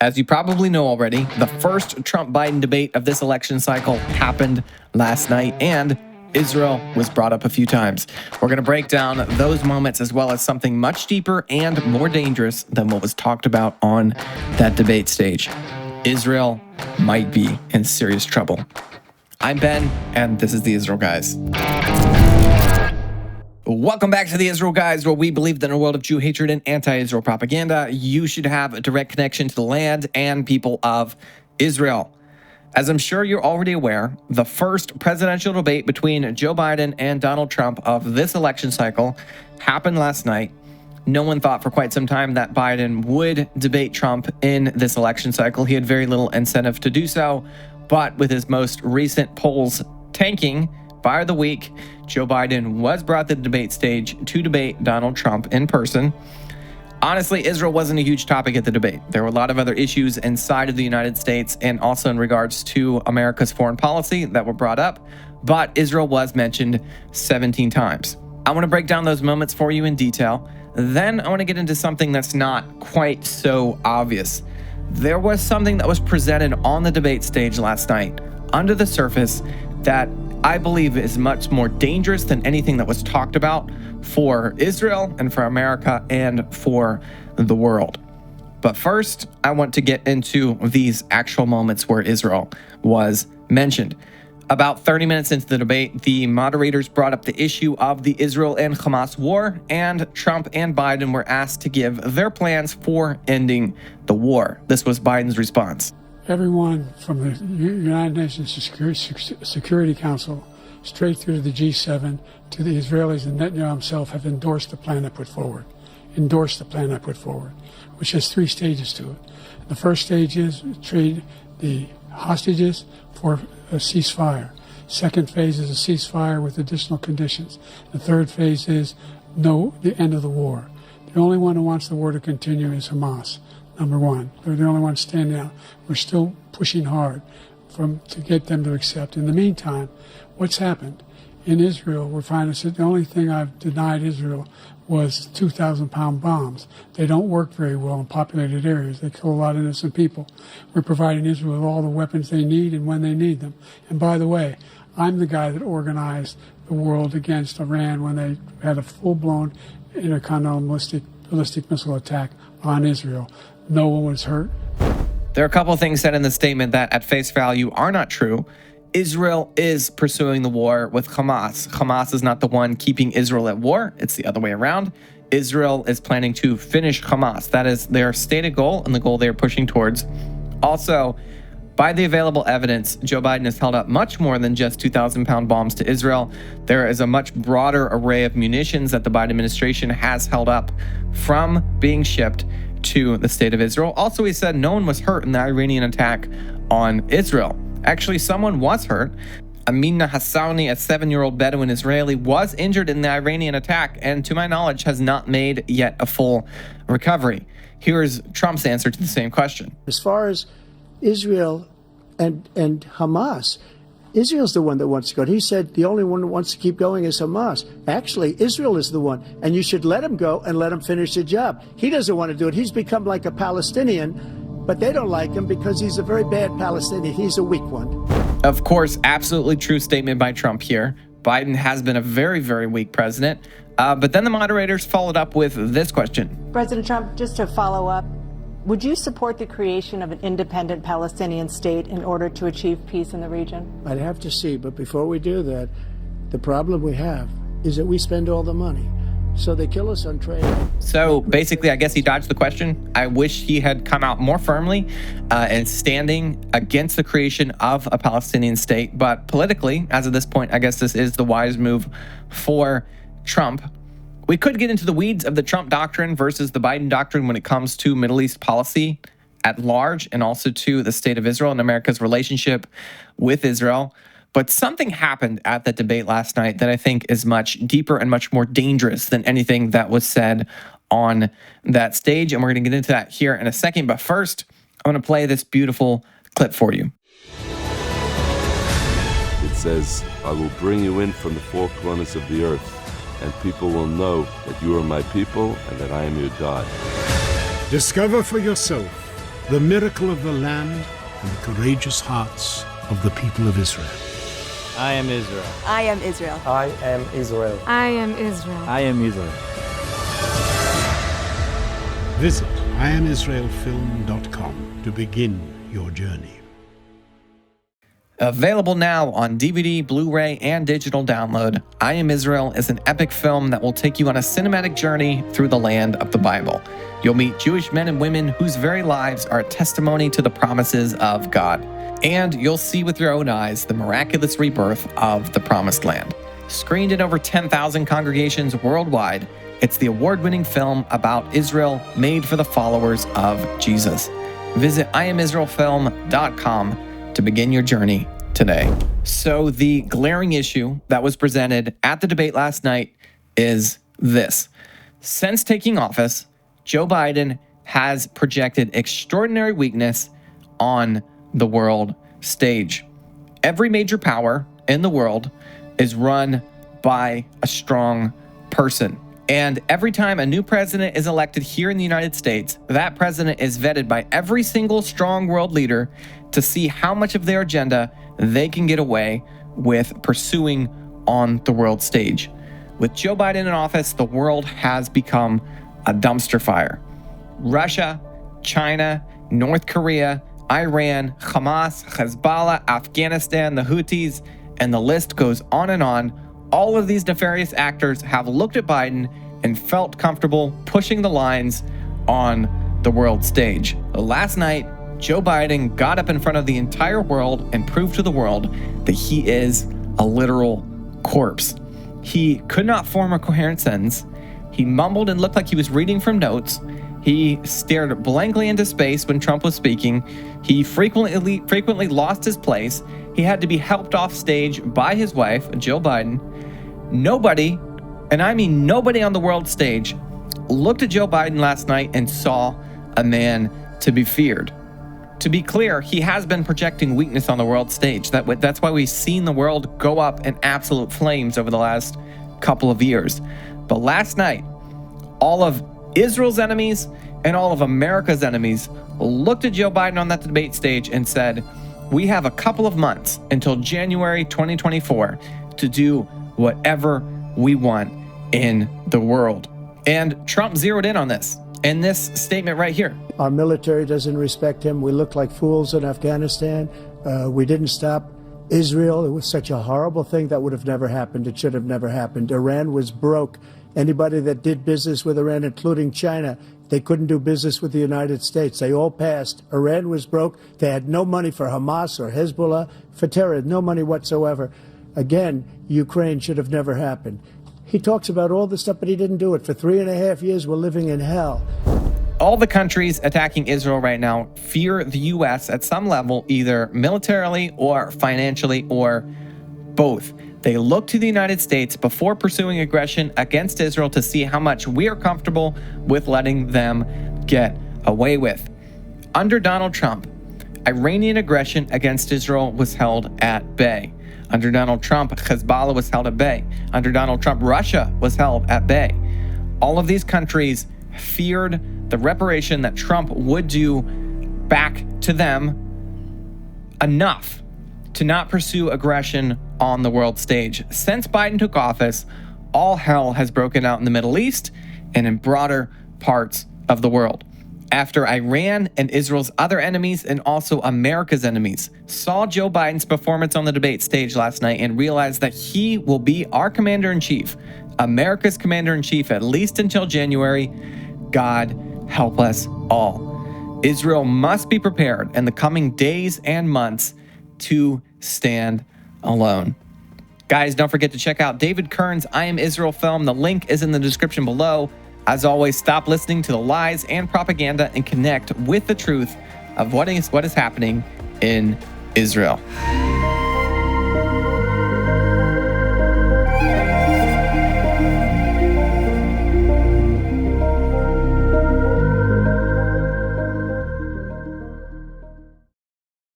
As you probably know already, the first Trump-Biden debate of this election cycle happened last night, and Israel was brought up a few times. We're going to break down those moments as well as something much deeper and more dangerous than what was talked about on that debate stage. Israel might be in serious trouble. I'm Ben, and this is the Israel Guys. Welcome back to the Israel Guys, where we believe that in a world of Jew hatred and anti-Israel propaganda, you should have a direct connection to the land and people of Israel. As I'm sure you're already aware, the first presidential debate between Joe Biden and Donald Trump of this election cycle happened last night. No one thought for quite some time that Biden would debate Trump in this election cycle. He had very little incentive to do so, but with his most recent polls tanking by the week, Joe Biden was brought to the debate stage to debate Donald Trump in person. Honestly, Israel wasn't a huge topic at the debate. There were a lot of other issues inside of the United States and also in regards to America's foreign policy that were brought up, but Israel was mentioned 17 times. I want to break down those moments for you in detail. Then I want to get into something that's not quite so obvious. There was something that was presented on the debate stage last night under the surface that I believe is much more dangerous than anything that was talked about for Israel and for America and for the world. But first, I want to get into these actual moments where Israel was mentioned. About 30 minutes into the debate, the moderators brought up the issue of the Israel and Hamas war, and Trump and Biden were asked to give their plans for ending the war. This was Biden's response. Everyone from the United Nations Security Council straight through to the G7 to the Israelis and Netanyahu himself have endorsed the plan I put forward, which has 3 stages to it. The first stage is trade the hostages for a ceasefire. Second phase is a ceasefire with additional conditions. The third phase is the end of the war. The only one who wants the war to continue is Hamas. Number one, they're the only ones standing out. We're still pushing hard to get them to accept. In the meantime, what's happened? In Israel, we're finding that the only thing I've denied Israel was 2,000-pound bombs. They don't work very well in populated areas. They kill a lot of innocent people. We're providing Israel with all the weapons they need and when they need them. And by the way, I'm the guy that organized the world against Iran when they had a full-blown intercontinental ballistic missile attack on Israel. No one was hurt. There are a couple of things said in the statement that at face value are not true. Israel is pursuing the war with Hamas. Hamas is not the one keeping Israel at war. It's the other way around. Israel is planning to finish Hamas. That is their stated goal and the goal they are pushing towards. Also, by the available evidence, Joe Biden has held up much more than just 2,000-pound bombs to Israel. There is a much broader array of munitions that the Biden administration has held up from being shipped to the state of Israel. Also, he said no one was hurt in the Iranian attack on Israel. Actually, someone was hurt. Amina Hassauni, a 7-year-old Bedouin Israeli, was injured in the Iranian attack and, to my knowledge, has not made yet a full recovery. Here is Trump's answer to the same question. As far as Israel and Hamas, Israel's the one that wants to go. He said the only one that wants to keep going is Hamas. Actually, Israel is the one, and you should let him go and let him finish the job. He doesn't want to do it. He's become like a Palestinian, but they don't like him because he's a very bad Palestinian. He's a weak one. Of course, absolutely true statement by Trump here. Biden has been a very, very weak president. But then the moderators followed up with this question. President Trump, just to follow up, would you support the creation of an independent Palestinian state in order to achieve peace in the region? I'd have to see, but before we do that, the problem we have is that we spend all the money. So they kill us on trade. So basically, I guess he dodged the question. I wish he had come out more firmly and standing against the creation of a Palestinian state. But politically, as of this point, I guess this is the wise move for Trump. We could get into the weeds of the Trump doctrine versus the Biden doctrine when it comes to Middle East policy at large and also to the state of Israel and America's relationship with Israel. But something happened at that debate last night that I think is much deeper and much more dangerous than anything that was said on that stage. And we're going to get into that here in a second. But first, I want to play this beautiful clip for you. It says, I will bring you in from the four corners of the earth, and people will know that you are my people and that I am your God. Discover for yourself the miracle of the land, and the courageous hearts of the people of Israel. I am Israel. I am Israel. I am Israel. I am Israel. I am Israel. Visit IamIsraelFilm.com to begin your journey. Available now on DVD, Blu-ray, and digital download, I Am Israel is an epic film that will take you on a cinematic journey through the land of the Bible. You'll meet Jewish men and women whose very lives are a testimony to the promises of God. And you'll see with your own eyes the miraculous rebirth of the Promised Land. Screened in over 10,000 congregations worldwide, it's the award-winning film about Israel made for the followers of Jesus. Visit IamIsraelFilm.com to begin your journey today. So the glaring issue that was presented at the debate last night is this. Since taking office, Joe Biden has projected extraordinary weakness on the world stage. Every major power in the world is run by a strong person. And every time a new president is elected here in the United States, that president is vetted by every single strong world leader to see how much of their agenda they can get away with pursuing on the world stage. With Joe Biden in office, the world has become a dumpster fire. Russia, China, North Korea, Iran, Hamas, Hezbollah, Afghanistan, the Houthis, and the list goes on and on. All of these nefarious actors have looked at Biden and felt comfortable pushing the lines on the world stage. Last night, Joe Biden got up in front of the entire world and proved to the world that he is a literal corpse. He could not form a coherent sentence. He mumbled and looked like he was reading from notes. He stared blankly into space when Trump was speaking. He frequently lost his place. He had to be helped off stage by his wife, Jill Biden. Nobody, and I mean nobody on the world stage, looked at Joe Biden last night and saw a man to be feared. To be clear, he has been projecting weakness on the world stage. That's why we've seen the world go up in absolute flames over the last couple of years. But last night, all of Israel's enemies and all of America's enemies looked at Joe Biden on that debate stage and said, we have a couple of months until January 2024 to do whatever we want in the world. And Trump zeroed in on this in this statement right here. Our military doesn't respect him. We look like fools in Afghanistan. We didn't stop Israel. It was such a horrible thing that would have never happened. It should have never happened. Iran was broke. Anybody that did business with Iran, including China, they couldn't do business with the United States. They all passed. Iran was broke. They had no money for Hamas or Hezbollah, for terror, no money whatsoever. Again, Ukraine should have never happened. He talks about all this stuff, but he didn't do it. For 3.5 years, we're living in hell. All the countries attacking Israel right now fear the U.S. at some level, either militarily or financially or both. They look to the United States before pursuing aggression against Israel to see how much we are comfortable with letting them get away with. Under Donald Trump, Iranian aggression against Israel was held at bay. Under Donald Trump, Hezbollah was held at bay. Under Donald Trump, Russia was held at bay. All of these countries feared the reparation that Trump would do back to them enough to not pursue aggression on the world stage. Since Biden took office, all hell has broken out in the Middle East and in broader parts of the world. After Iran and Israel's other enemies and also America's enemies saw Joe Biden's performance on the debate stage last night and realized that he will be our commander-in-chief, America's commander-in-chief, at least until January, God help us all. Israel must be prepared in the coming days and months to stand alone. Guys, don't forget to check out David Kern's I Am Israel film. The link is in the description below. As always, stop listening to the lies and propaganda and connect with the truth of what is happening in Israel.